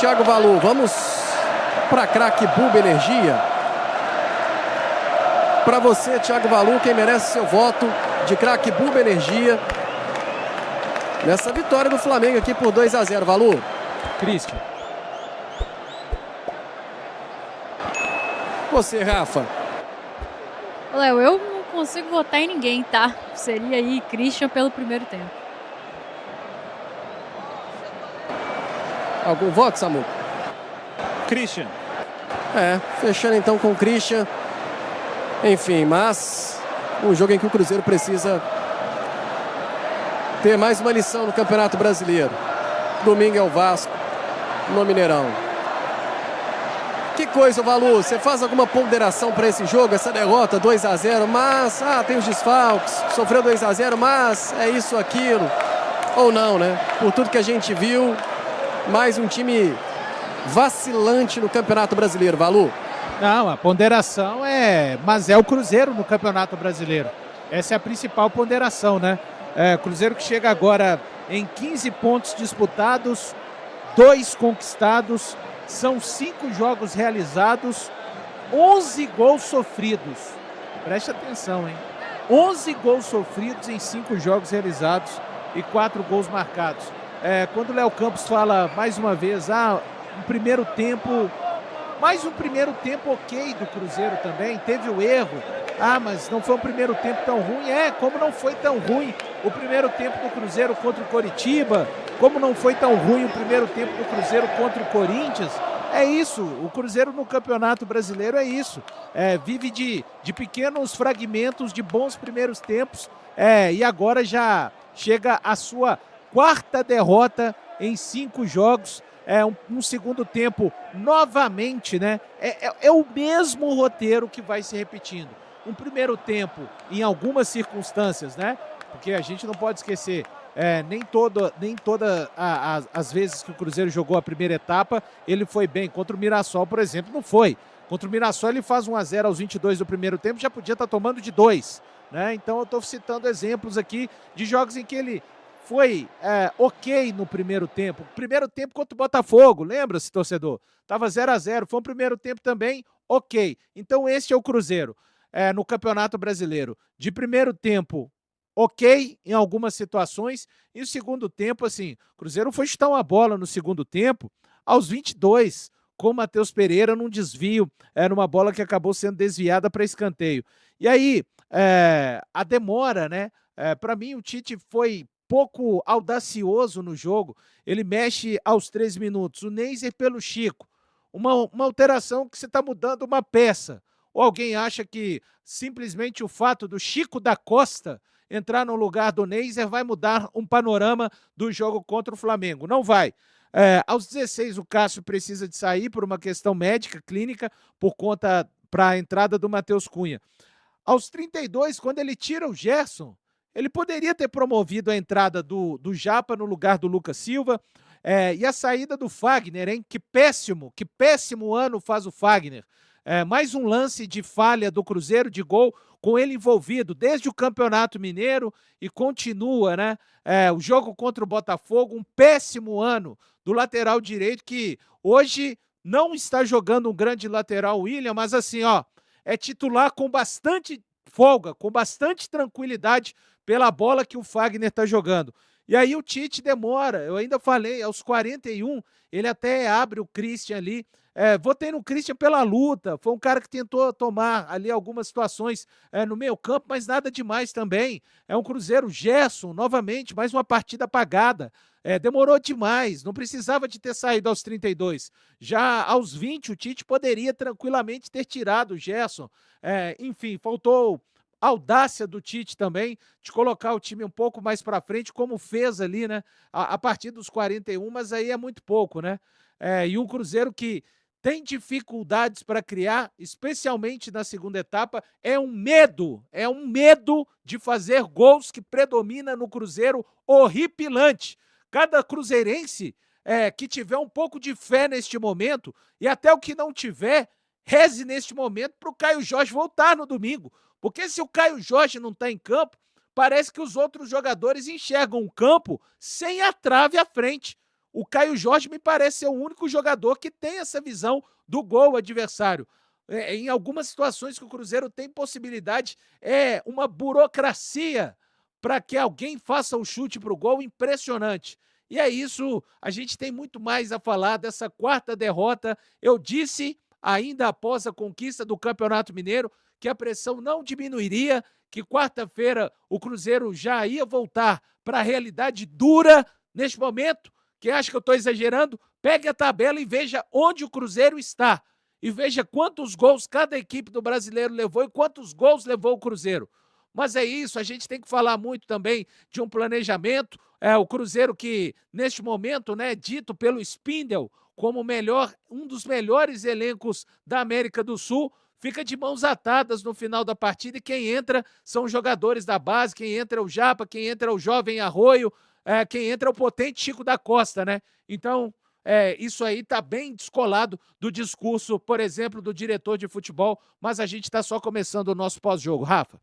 Thiago Valu. Vamos para craque Bulba Energia. Para você, Thiago Valu, quem merece seu voto de craque Bulba Energia nessa vitória do Flamengo aqui por 2-0, Valu. Christian. Você, Rafa. Léo, eu não consigo votar em ninguém, tá? Seria aí Christian pelo primeiro tempo. Algum voto, Samu? Christian. Fechando então com o Christian. Enfim, mas um jogo em que o Cruzeiro precisa ter mais uma lição no Campeonato Brasileiro. Domingo é o Vasco, no Mineirão. Que coisa, Valu, você faz alguma ponderação para esse jogo, essa derrota 2-0, mas tem os desfalques, sofreu 2-0, mas é isso, aquilo, ou não, né? Por tudo que a gente viu, mais um time vacilante no Campeonato Brasileiro, Valu. Não, a ponderação mas é o Cruzeiro no Campeonato Brasileiro. Essa é a principal ponderação, né? Cruzeiro que chega agora em 15 pontos disputados, 2 conquistados, são 5 jogos realizados, 11 gols sofridos. Preste atenção, hein? 11 gols sofridos em 5 jogos realizados e 4 gols marcados. Quando o Léo Campos fala mais uma vez, um primeiro tempo, mais um primeiro tempo ok do Cruzeiro também, teve o erro. Mas não foi um primeiro tempo tão ruim. Como não foi tão ruim o primeiro tempo do Cruzeiro contra o Coritiba, como não foi tão ruim o primeiro tempo do Cruzeiro contra o Corinthians. É isso, o Cruzeiro no Campeonato Brasileiro é isso. Vive de pequenos fragmentos de bons primeiros tempos, e agora já chega a sua 4ª derrota em 5 jogos. Um segundo tempo novamente, né? É o mesmo roteiro que vai se repetindo. Um primeiro tempo, em algumas circunstâncias, né? Porque a gente não pode esquecer, nem todas as vezes que o Cruzeiro jogou a primeira etapa, ele foi bem. Contra o Mirassol, por exemplo, não foi. Contra o Mirassol, ele faz 1-0 aos 22 do primeiro tempo, já podia estar tomando de 2, né? Então eu estou citando exemplos aqui de jogos em que ele foi ok no primeiro tempo. Primeiro tempo contra o Botafogo, lembra-se, torcedor? Estava 0-0, foi um primeiro tempo também ok. Então este é o Cruzeiro no Campeonato Brasileiro. De primeiro tempo, ok em algumas situações, e o segundo tempo, assim, o Cruzeiro foi chutar uma bola no segundo tempo, aos 22, com o Matheus Pereira num desvio, numa bola que acabou sendo desviada para escanteio. E aí, a demora, né? Para mim, o Tite foi pouco audacioso no jogo. Ele mexe aos 13 minutos, o Neiser pelo Chico. Uma alteração que você está mudando uma peça. Ou alguém acha que simplesmente o fato do Chico da Costa entrar no lugar do Neiser vai mudar um panorama do jogo contra o Flamengo? Não vai. Aos 16, o Cássio precisa de sair por uma questão médica, clínica, para a entrada do Matheus Cunha. Aos 32, quando ele tira o Gerson, ele poderia ter promovido a entrada do Japa no lugar do Lucas Silva, e a saída do Fagner, hein? Que péssimo ano faz o Fagner. Mais um lance de falha do Cruzeiro, de gol, com ele envolvido desde o Campeonato Mineiro e continua, né? O jogo contra o Botafogo, um péssimo ano do lateral direito, que hoje não está jogando um grande lateral, William, mas assim, é titular com bastante folga, com bastante tranquilidade pela bola que o Fagner está jogando. E aí o Tite demora, eu ainda falei, aos 41, ele até abre o Christian ali. Votei no Christian pela luta, foi um cara que tentou tomar ali algumas situações no meio campo, mas nada demais também. É um Cruzeiro, Gerson, novamente, mais uma partida apagada. Demorou demais, não precisava de ter saído aos 32. Já aos 20, o Tite poderia tranquilamente ter tirado o Gerson. Enfim, faltou audácia do Tite também de colocar o time um pouco mais para frente, como fez ali, né? A partir dos 41, mas aí é muito pouco, né? E um Cruzeiro que tem dificuldades para criar, especialmente na segunda etapa, é um medo de fazer gols que predomina no Cruzeiro, horripilante. Cada cruzeirense que tiver um pouco de fé neste momento, e até o que não tiver, reze neste momento para o Caio Jorge voltar no domingo. Porque se o Caio Jorge não está em campo, parece que os outros jogadores enxergam o campo sem a trave à frente. O Caio Jorge me parece ser o único jogador que tem essa visão do gol adversário. Em algumas situações que o Cruzeiro tem possibilidade, é uma burocracia para que alguém faça o chute para o gol impressionante. E é isso, a gente tem muito mais a falar dessa quarta derrota. Eu disse, ainda após a conquista do Campeonato Mineiro, que a pressão não diminuiria, que quarta-feira o Cruzeiro já ia voltar para a realidade dura neste momento. Quem acha que eu estou exagerando, pegue a tabela e veja onde o Cruzeiro está. E veja quantos gols cada equipe do Brasileiro levou e quantos gols levou o Cruzeiro. Mas é isso, a gente tem que falar muito também de um planejamento. O Cruzeiro que, neste momento, né, dito pelo Spindle como um dos melhores elencos da América do Sul, fica de mãos atadas no final da partida e quem entra são os jogadores da base, quem entra é o Japa, quem entra é o jovem Arroio, quem entra é o potente Chico da Costa, né? Então, isso aí está bem descolado do discurso, por exemplo, do diretor de futebol, mas a gente está só começando o nosso pós-jogo. Rafa?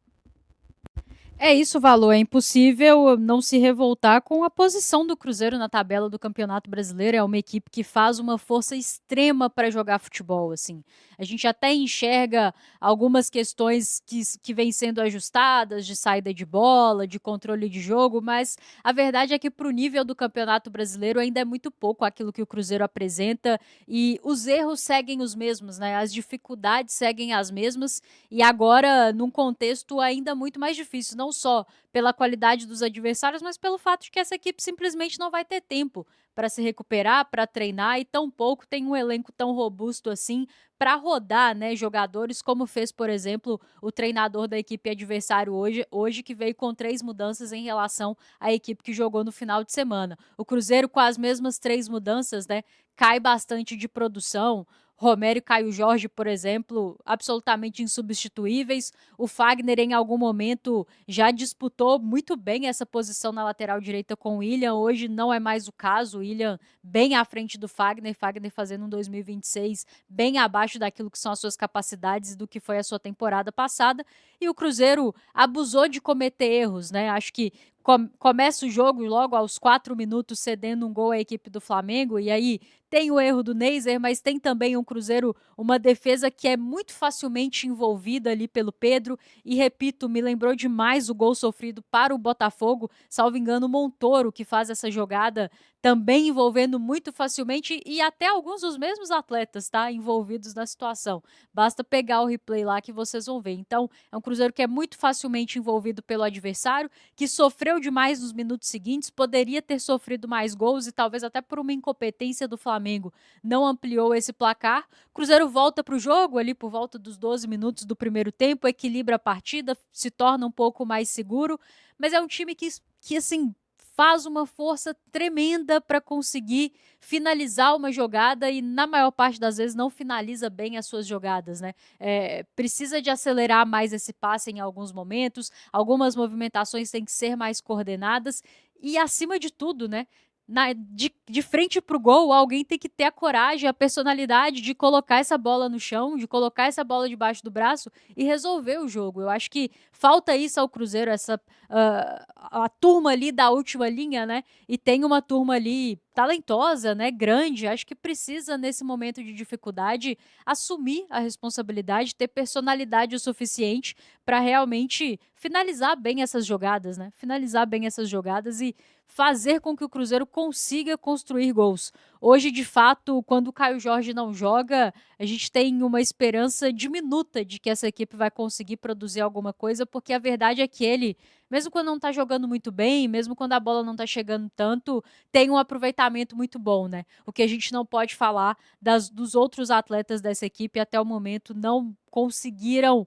É isso, Valor. É impossível não se revoltar com a posição do Cruzeiro na tabela do Campeonato Brasileiro. É uma equipe que faz uma força extrema para jogar futebol. Assim, a gente até enxerga algumas questões que vêm sendo ajustadas de saída de bola, de controle de jogo, mas a verdade é que para o nível do Campeonato Brasileiro ainda é muito pouco aquilo que o Cruzeiro apresenta e os erros seguem os mesmos, né? As dificuldades seguem as mesmas e agora num contexto ainda muito mais difícil, não só pela qualidade dos adversários, mas pelo fato de que essa equipe simplesmente não vai ter tempo para se recuperar, para treinar e tampouco tem um elenco tão robusto assim para rodar, né, jogadores como fez, por exemplo, o treinador da equipe adversário hoje que veio com 3 mudanças em relação à equipe que jogou no final de semana. O Cruzeiro com as mesmas 3 mudanças, né, cai bastante de produção. Romero e Caio Jorge, por exemplo, absolutamente insubstituíveis. O Fagner, em algum momento, já disputou muito bem essa posição na lateral direita com o William. Hoje não é mais o caso. O William bem à frente do Fagner. Fagner fazendo um 2026 bem abaixo daquilo que são as suas capacidades e do que foi a sua temporada passada. E o Cruzeiro abusou de cometer erros, né? Acho que começa o jogo logo aos 4 minutos cedendo um gol à equipe do Flamengo e aí tem o erro do Neiser, mas tem também um Cruzeiro, uma defesa que é muito facilmente envolvida ali pelo Pedro e repito, me lembrou demais o gol sofrido para o Botafogo, salvo engano o Montoro que faz essa jogada também envolvendo muito facilmente e até alguns dos mesmos atletas, tá, envolvidos na situação. Basta pegar o replay lá que vocês vão ver. Então, é um Cruzeiro que é muito facilmente envolvido pelo adversário, que sofreu demais nos minutos seguintes, poderia ter sofrido mais gols e talvez até por uma incompetência do Flamengo não ampliou esse placar. Cruzeiro volta para o jogo ali por volta dos 12 minutos do primeiro tempo, equilibra a partida, se torna um pouco mais seguro, mas é um time que assim, faz uma força tremenda para conseguir finalizar uma jogada e na maior parte das vezes não finaliza bem as suas jogadas, né? Precisa de acelerar mais esse passe em alguns momentos, algumas movimentações têm que ser mais coordenadas e acima de tudo, né? De frente para o gol, alguém tem que ter a coragem, a personalidade de colocar essa bola no chão, de colocar essa bola debaixo do braço e resolver o jogo. Eu acho que falta isso ao Cruzeiro, a turma ali da última linha, né? E tem uma turma ali talentosa, né? Grande. Acho que precisa, nesse momento de dificuldade, assumir a responsabilidade, ter personalidade o suficiente para realmente finalizar bem essas jogadas, né? Finalizar bem essas jogadas e fazer com que o Cruzeiro consiga construir gols. Hoje, de fato, quando o Caio Jorge não joga, a gente tem uma esperança diminuta de que essa equipe vai conseguir produzir alguma coisa, porque a verdade é que ele, mesmo quando não está jogando muito bem, mesmo quando a bola não está chegando tanto, tem um aproveitamento muito bom, né? O que a gente não pode falar dos outros atletas dessa equipe até o momento não conseguiram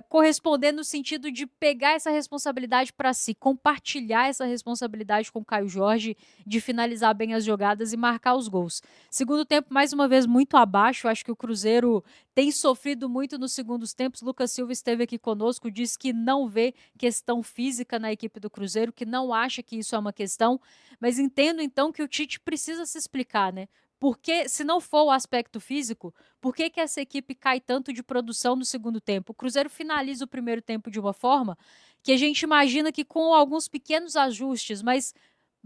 corresponder no sentido de pegar essa responsabilidade para si, compartilhar essa responsabilidade com o Caio Jorge, de finalizar bem as jogadas e marcar os gols. Segundo tempo, mais uma vez, muito abaixo. Acho que o Cruzeiro tem sofrido muito nos segundos tempos. Lucas Silva esteve aqui conosco, disse que não vê questão física na equipe do Cruzeiro, que não acha que isso é uma questão, mas entendo então que o Tite precisa se explicar, né? Porque, se não for o aspecto físico, por que essa equipe cai tanto de produção no segundo tempo? O Cruzeiro finaliza o primeiro tempo de uma forma que a gente imagina que com alguns pequenos ajustes, mas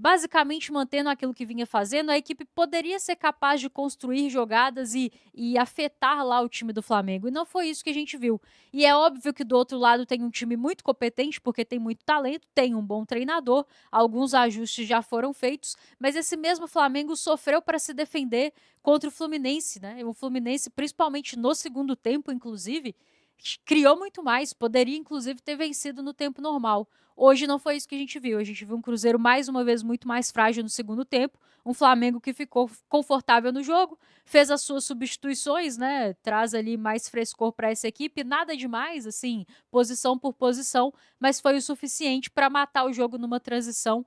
basicamente mantendo aquilo que vinha fazendo, a equipe poderia ser capaz de construir jogadas e afetar lá o time do Flamengo. E não foi isso que a gente viu. E é óbvio que do outro lado tem um time muito competente, porque tem muito talento, tem um bom treinador, alguns ajustes já foram feitos, mas esse mesmo Flamengo sofreu para se defender contra o Fluminense, né? O Fluminense, principalmente no segundo tempo, inclusive, criou muito mais, poderia inclusive ter vencido no tempo normal. Hoje não foi isso que a gente viu um Cruzeiro mais uma vez muito mais frágil no segundo tempo, um Flamengo que ficou confortável no jogo, fez as suas substituições, né, traz ali mais frescor para essa equipe, nada demais, assim, posição por posição, mas foi o suficiente para matar o jogo numa transição,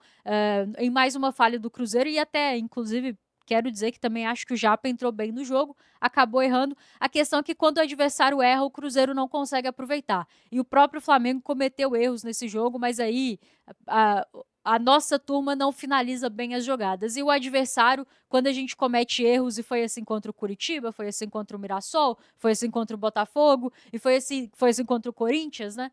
em mais uma falha do Cruzeiro e até, inclusive, quero dizer que também acho que o Japa entrou bem no jogo, acabou errando. A questão é que quando o adversário erra, o Cruzeiro não consegue aproveitar. E o próprio Flamengo cometeu erros nesse jogo, mas aí a nossa turma não finaliza bem as jogadas. E o adversário, quando a gente comete erros, e foi assim contra o Curitiba, foi assim contra o Mirassol, foi assim contra o Botafogo, e foi assim contra o Corinthians, né?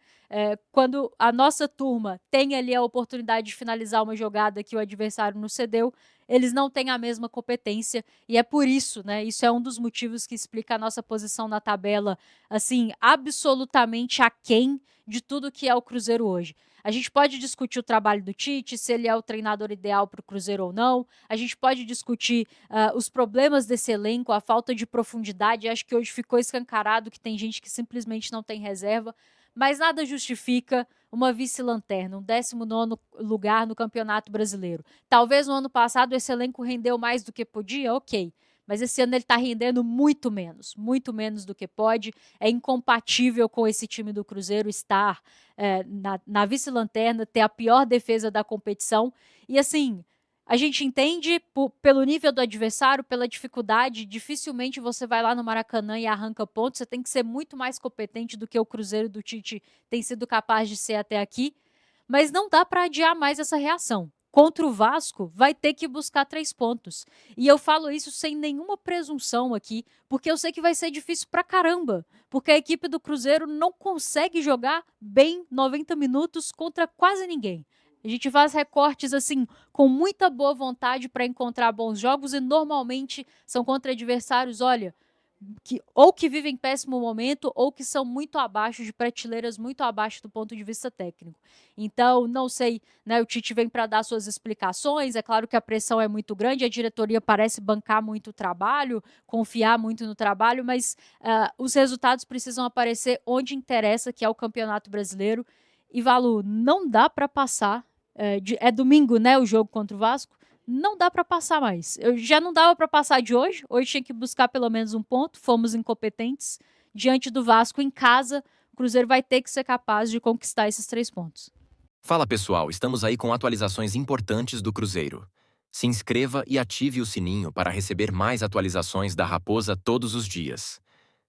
Quando a nossa turma tem ali a oportunidade de finalizar uma jogada que o adversário nos cedeu, eles não têm a mesma competência e é por isso, né? Isso é um dos motivos que explica a nossa posição na tabela, assim, absolutamente aquém de tudo que é o Cruzeiro hoje. A gente pode discutir o trabalho do Tite, se ele é o treinador ideal para o Cruzeiro ou não. A gente pode discutir os problemas desse elenco, a falta de profundidade. Acho que hoje ficou escancarado que tem gente que simplesmente não tem reserva. Mas nada justifica uma vice-lanterna, um 19º lugar no Campeonato Brasileiro. Talvez no ano passado esse elenco rendeu mais do que podia, ok. Mas esse ano ele está rendendo muito menos do que pode. É incompatível com esse time do Cruzeiro estar na vice-lanterna, ter a pior defesa da competição. E assim, a gente entende pelo nível do adversário, pela dificuldade, dificilmente você vai lá no Maracanã e arranca pontos, você tem que ser muito mais competente do que o Cruzeiro do Tite tem sido capaz de ser até aqui, mas não dá para adiar mais essa reação. Contra o Vasco, vai ter que buscar 3 pontos. E eu falo isso sem nenhuma presunção aqui, porque eu sei que vai ser difícil pra caramba, porque a equipe do Cruzeiro não consegue jogar bem 90 minutos contra quase ninguém. A gente faz recortes assim com muita boa vontade para encontrar bons jogos e normalmente são contra adversários, olha, que vivem péssimo momento ou que são muito abaixo, de prateleiras muito abaixo do ponto de vista técnico. Então, não sei, né, o Tite vem para dar suas explicações, é claro que a pressão é muito grande, a diretoria parece bancar muito o trabalho, confiar muito no trabalho, mas os resultados precisam aparecer onde interessa, que é o Campeonato Brasileiro. E, Valu, não dá para passar, é domingo, né, o jogo contra o Vasco, não dá para passar mais. Eu já não dava para passar de hoje. Hoje tinha que buscar pelo menos um ponto. Fomos incompetentes. Diante do Vasco em casa, o Cruzeiro vai ter que ser capaz de conquistar esses 3 pontos. Fala pessoal, estamos aí com atualizações importantes do Cruzeiro. Se inscreva e ative o sininho para receber mais atualizações da Raposa todos os dias.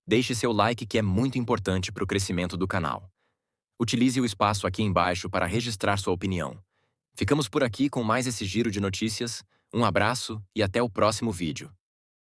Deixe seu like que é muito importante para o crescimento do canal. Utilize o espaço aqui embaixo para registrar sua opinião. Ficamos por aqui com mais esse giro de notícias. Um abraço e até o próximo vídeo.